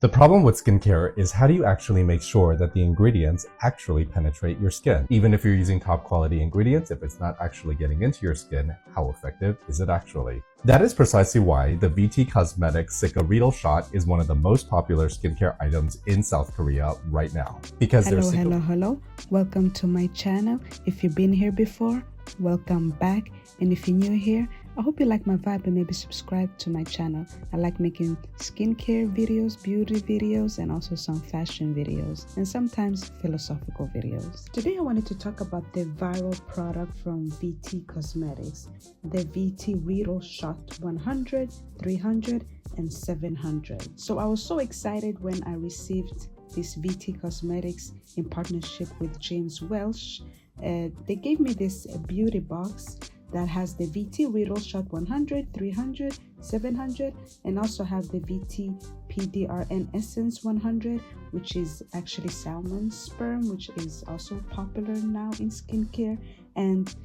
The problem with skincare is how do you actually make sure that the ingredients actually penetrate your skin? Even if you're using top quality ingredients, if it's not actually getting into your skin, how effective is it actually? That is precisely why the VT Cosmetics Reedle Shot is one of the most popular skincare items in South Korea right now. Because Hello. Welcome to my channel. If you've been here before, welcome back. And if you're new here, I hope you like my vibe and maybe subscribe to my channel. I like making skincare videos, beauty videos, and also some fashion videos, and sometimes philosophical videos. Today I wanted to talk about the viral product from VT Cosmetics, the VT Reedle Shot 100, 300, and 700. So I was so excited when I received this VT Cosmetics in partnership with James Welsh. They gave me this beauty box that has the VT Reedle Shot 100, 300, 700, and also have the VT PDRN Essence 100, which is actually salmon sperm, which is also popular now in skincare. And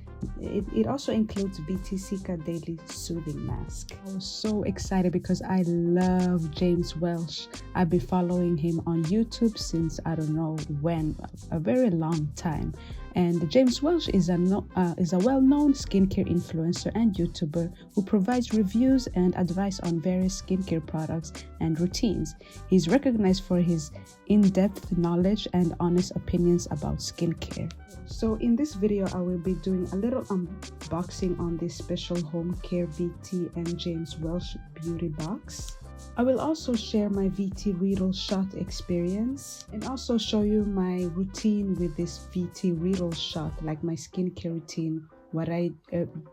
it also includes VT Sika Daily Soothing Mask. I was so excited because I love James Welsh. I've been following him on YouTube since I don't know when, a very long time. And James Welsh is a well-known skincare influencer and YouTuber who provides reviews and advice on various skincare products and routines. He's recognized for his in-depth knowledge and honest opinions about skincare. So in this video, I will be doing a little unboxing on this special home care VT and James Welsh beauty box. I will also share my VT Reedle Shot experience and also show you my routine with this VT Reedle Shot, like my skincare routine, what I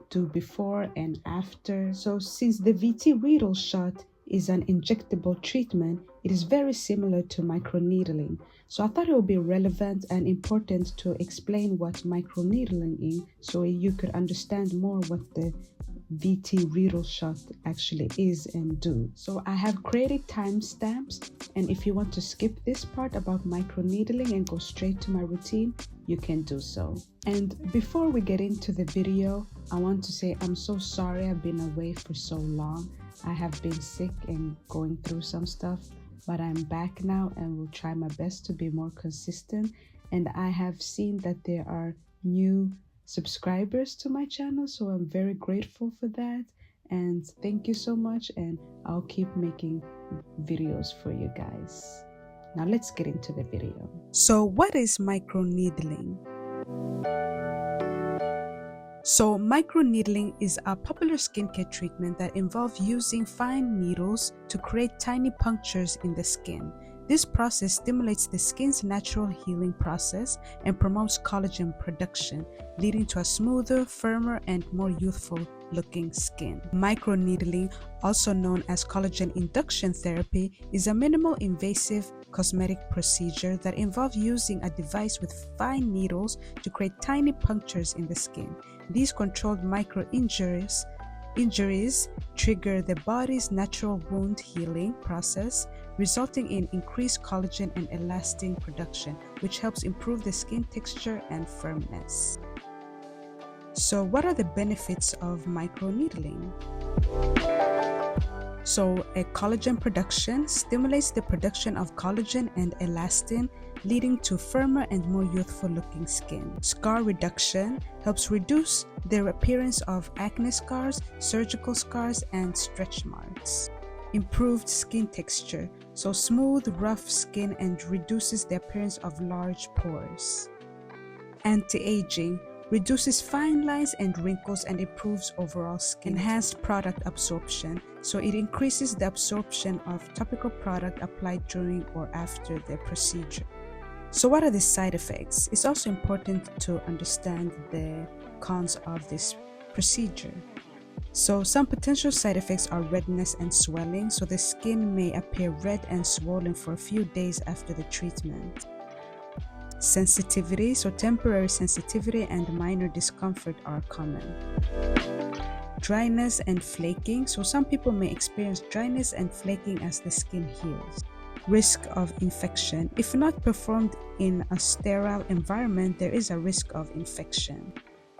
do before and after. So since the VT Reedle Shot is an injectable treatment, it is very similar to microneedling. So I thought it would be relevant and important to explain what microneedling is so you could understand more what the VT Reedle Shot actually is and do. So I have created timestamps, and if you want to skip this part about microneedling and go straight to my routine, you can do so. And before we get into the video, I want to say I'm so sorry I've been away for so long. I have been sick and going through some stuff, but I'm back now and will try my best to be more consistent. And I have seen that there are new subscribers to my channel, so I'm very grateful for that, and thank you so much, and I'll keep making videos for you guys. Now let's get into the video. So what is microneedling? So microneedling is a popular skincare treatment that involves using fine needles to create tiny punctures in the skin. This process stimulates the skin's natural healing process and promotes collagen production, leading to a smoother, firmer, and more youthful looking skin. Microneedling, also known as collagen induction therapy, is a minimal invasive cosmetic procedure that involves using a device with fine needles to create tiny punctures in the skin. These controlled micro-injuries trigger the body's natural wound healing process, resulting in increased collagen and elastin production, which helps improve the skin texture and firmness. So what are the benefits of microneedling? So a collagen production stimulates the production of collagen and elastin, leading to firmer and more youthful looking skin. Scar reduction helps reduce the appearance of acne scars, surgical scars, and stretch marks. Improved skin texture, so smooth, rough skin and reduces the appearance of large pores. Anti-aging reduces fine lines and wrinkles and improves overall skin. Enhanced product absorption, so it increases the absorption of topical product applied during or after the procedure. So what are the side effects? It's also important to understand the cons of this procedure. So some potential side effects are redness and swelling, so the skin may appear red and swollen for a few days after the treatment. Sensitivity, so temporary sensitivity and minor discomfort are common. Dryness and flaking, so some people may experience dryness and flaking as the skin heals. Risk of infection, if not performed in a sterile environment, there is a risk of infection.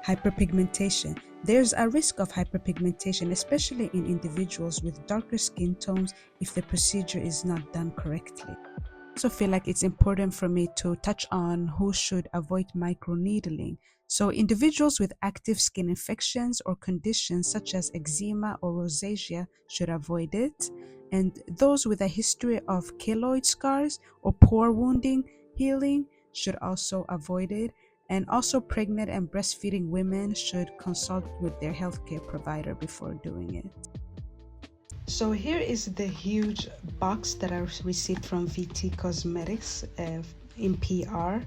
Hyperpigmentation. There's a risk of hyperpigmentation, especially in individuals with darker skin tones if the procedure is not done correctly. I also feel like it's important for me to touch on who should avoid microneedling. So individuals with active skin infections or conditions such as eczema or rosacea should avoid it. And those with a history of keloid scars or poor wounding healing should also avoid it. And also pregnant and breastfeeding women should consult with their healthcare provider before doing it. So here is the huge box that I received from VT Cosmetics in PR,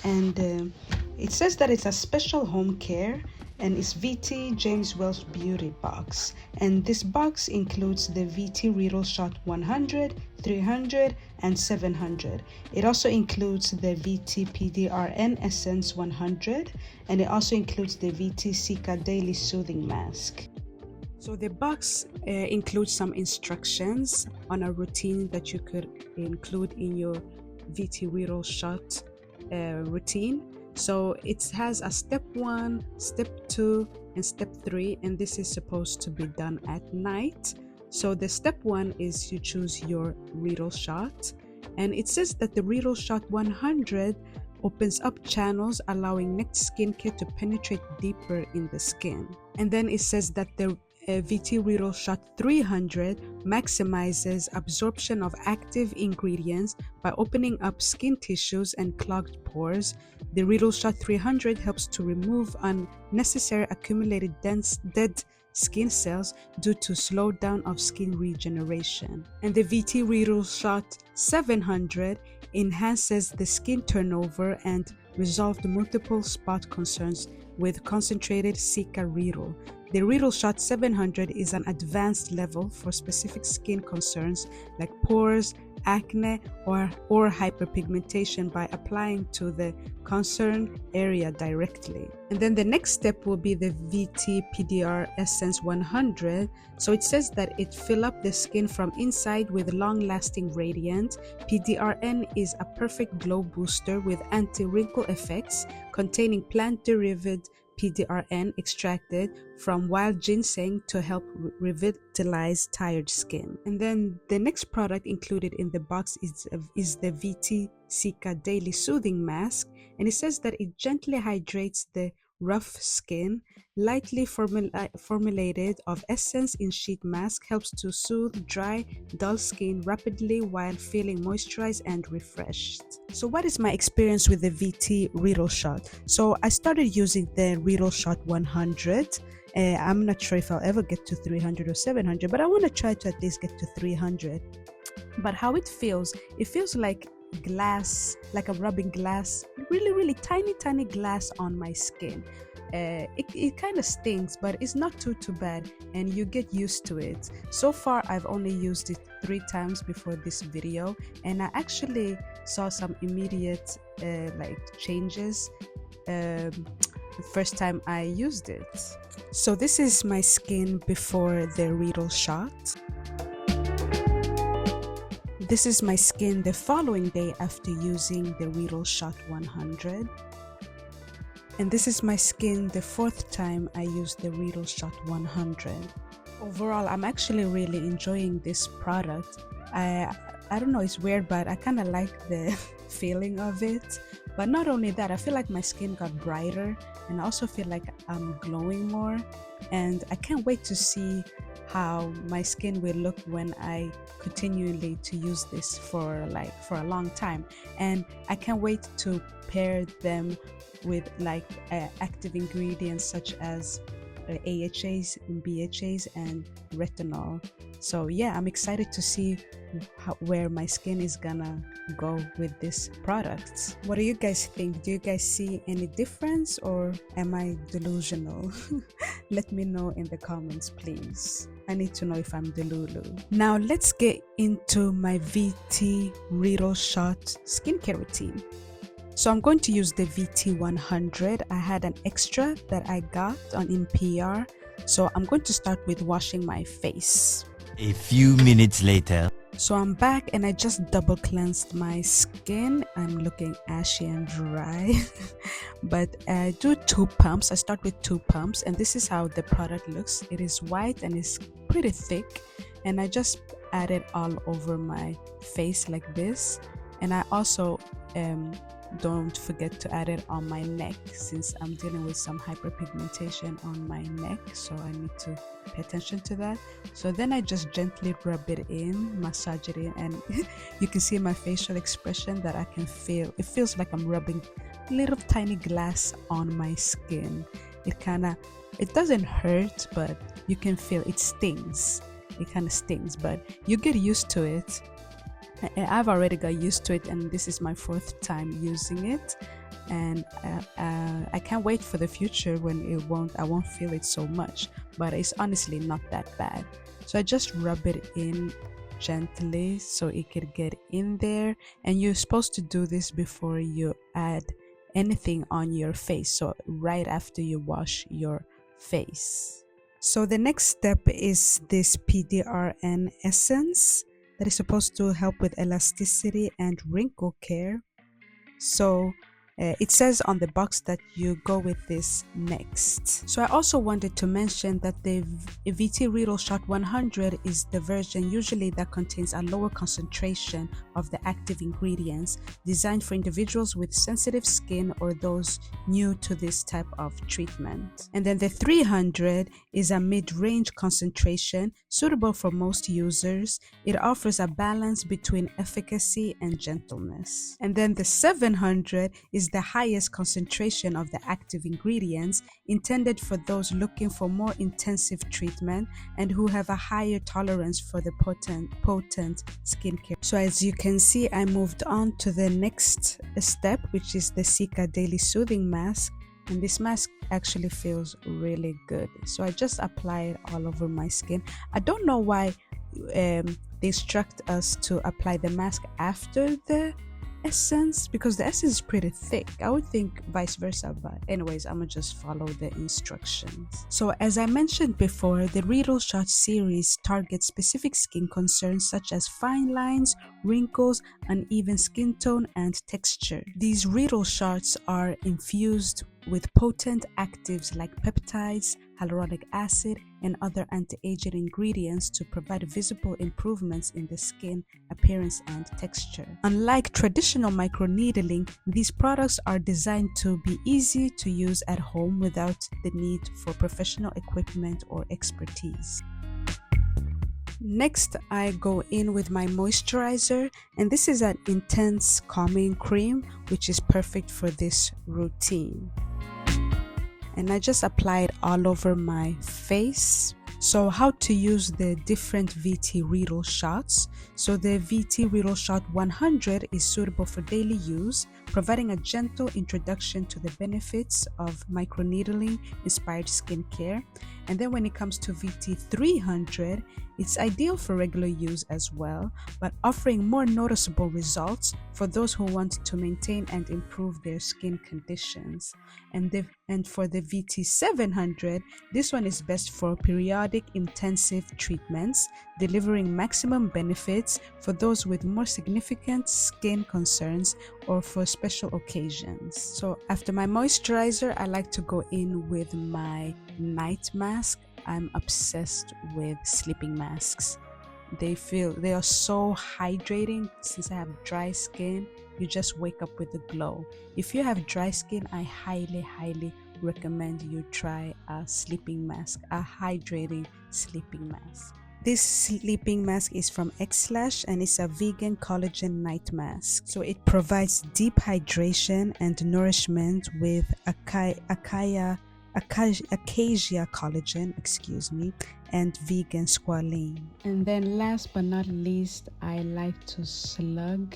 and it says that it's a special home care and it's VT James Welsh Beauty Box, and this box includes the VT Reedle Shot 100, 300 and 700. It also includes the VT PDRN Essence 100, and it also includes the VT Cica Daily Soothing Mask. So the box includes some instructions on a routine that you could include in your VT Reedle Shot routine. So it has a step 1, step 2 and step 3, and this is supposed to be done at night. So the step 1 is you choose your Reedle Shot, and it says that the Reedle Shot 100 opens up channels allowing neck skincare to penetrate deeper in the skin. And then it says that the VT Reedle Shot 300 maximizes absorption of active ingredients by opening up skin tissues and clogged pores. The Reedle Shot 300 helps to remove unnecessary accumulated dead skin cells due to slowdown of skin regeneration. And the VT Reedle Shot 700 enhances the skin turnover and resolves multiple spot concerns with concentrated Cica Reedle. The Reedle Shot 700 is an advanced level for specific skin concerns like pores, acne, or hyperpigmentation by applying to the concerned area directly. And then the next step will be the VT PDR Essence 100. So it says that it fill up the skin from inside with long-lasting radiance. PDRN is a perfect glow booster with anti-wrinkle effects containing plant-derived PDRN extracted from wild ginseng to help revitalize tired skin. And then the next product included in the box is the VT Cica Daily Soothing Mask, and it says that it gently hydrates the rough skin. Lightly formulated of essence in sheet mask helps to soothe dry, dull skin rapidly while feeling moisturized and refreshed. So what is my experience with the VT Reedle Shot? So I started using the Reedle Shot 100. I'm not sure if I'll ever get to 300 or 700, but I want to try to at least get to 300. But how it feels like glass, like I'm rubbing glass, really tiny glass on my skin. It kind of stings, but it's not too bad, and you get used to it. So far I've only used it 3 times before this video, and I actually saw some immediate changes the first time I used it. So this is my skin before the Reedle Shot. This is my skin the following day after using the Reedle Shot 100. And this is my skin the 4th time I used the Reedle Shot 100. Overall, I'm actually really enjoying this product. I don't know, it's weird, but I kind of like the feeling of it. But not only that, I feel like my skin got brighter, and I also feel like I'm glowing more. And I can't wait to see how my skin will look when I continually to use this for a long time. And I can't wait to pair them with active ingredients such as AHAs, BHAs and retinol. So yeah, I'm excited to see where my skin is gonna go with this product. What do you guys think? Do you guys see any difference, or am I delusional? Let me know in the comments, please. I need to know if I'm delulu. Now let's get into my VT Reedle Shot skincare routine. So I'm going to use the VT 100. I had an extra that I got on NPR. So I'm going to start with washing my face. A few minutes later. So I'm back and I just double cleansed my skin. I'm looking ashy and dry. But I do 2 pumps. I start with 2 pumps and this is how the product looks. It is white and it's pretty thick. And I just add it all over my face like this. And I also don't forget to add it on my neck since I'm dealing with some hyperpigmentation on my neck, so I need to pay attention to that. So then I just gently rub it in, massage it in, and you can see my facial expression that I can feel. It feels like I'm rubbing little tiny glass on my skin. It doesn't hurt, but you can feel it stings. It kind of stings, but you get used to it. I've already got used to it and this is my 4th time using it, and I can't wait for the future when I won't feel it so much, but it's honestly not that bad. So I just rub it in gently so it could get in there, and you're supposed to do this before you add anything on your face, so right after you wash your face. So the next step is this PDRN essence that is supposed to help with elasticity and wrinkle care. So it says on the box that you go with this next. So I also wanted to mention that the VT Reedle Shot 100 is the version usually that contains a lower concentration of the active ingredients, designed for individuals with sensitive skin or those new to this type of treatment. And then the 300 is a mid-range concentration suitable for most users. It offers a balance between efficacy and gentleness. And then the 700 is the highest concentration of the active ingredients, intended for those looking for more intensive treatment and who have a higher tolerance for the potent skincare. So as you can see, I moved on to the next step, which is the Sika Daily Soothing Mask. And this mask actually feels really good. So I just apply it all over my skin. I don't know why they instruct us to apply the mask after the essence, because the essence is pretty thick. I would think vice versa, but anyways, I'm gonna just follow the instructions. So as I mentioned before, the Reedle Shot series targets specific skin concerns such as fine lines, wrinkles, uneven skin tone, and texture. These Reedle Shots are infused with potent actives like peptides, hyaluronic acid, and other anti-aging ingredients to provide visible improvements in the skin appearance and texture. Unlike traditional microneedling, these products are designed to be easy to use at home without the need for professional equipment or expertise. Next, I go in with my moisturizer, and this is an intense calming cream which is perfect for this routine. And I just apply it all over my face. So how to use the different VT Reedle shots. So the VT Reedle Shot 100 is suitable for daily use, providing a gentle introduction to the benefits of microneedling inspired skincare. And then when it comes to VT 300, it's ideal for regular use as well, but offering more noticeable results for those who want to maintain and improve their skin conditions. And for the VT 700, this one is best for periodic intensive treatments, delivering maximum benefits for those with more significant skin concerns or for special occasions. So after my moisturizer, I like to go in with my night mask. I'm obsessed with sleeping masks. They are so hydrating. Since I have dry skin, you just wake up with a glow. If you have dry skin, I highly recommend you try a sleeping mask, a hydrating sleeping mask. This sleeping mask is from X/ and it's a vegan collagen night mask. So it provides deep hydration and nourishment with acacia collagen, and vegan squalene. And then last but not least, I like to slug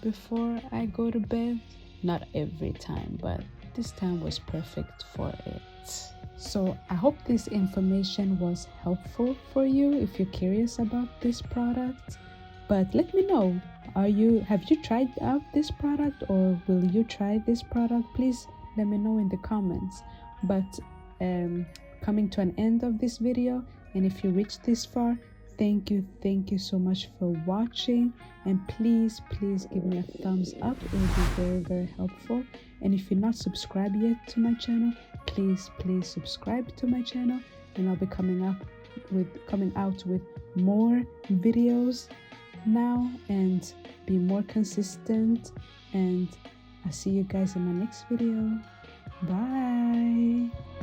before I go to bed. Not every time, but this time was perfect for it. So I hope this information was helpful for you if you're curious about this product. But let me know, have you tried out this product, or will you try this product? Please let me know in the comments. But coming to an end of this video, and if you reached this far, Thank you so much for watching, and please give me a thumbs up. It will be very helpful. And if you're not subscribed yet to my channel, please subscribe to my channel, and I'll be coming out with more videos now and be more consistent. And I'll see you guys in my next video. Bye.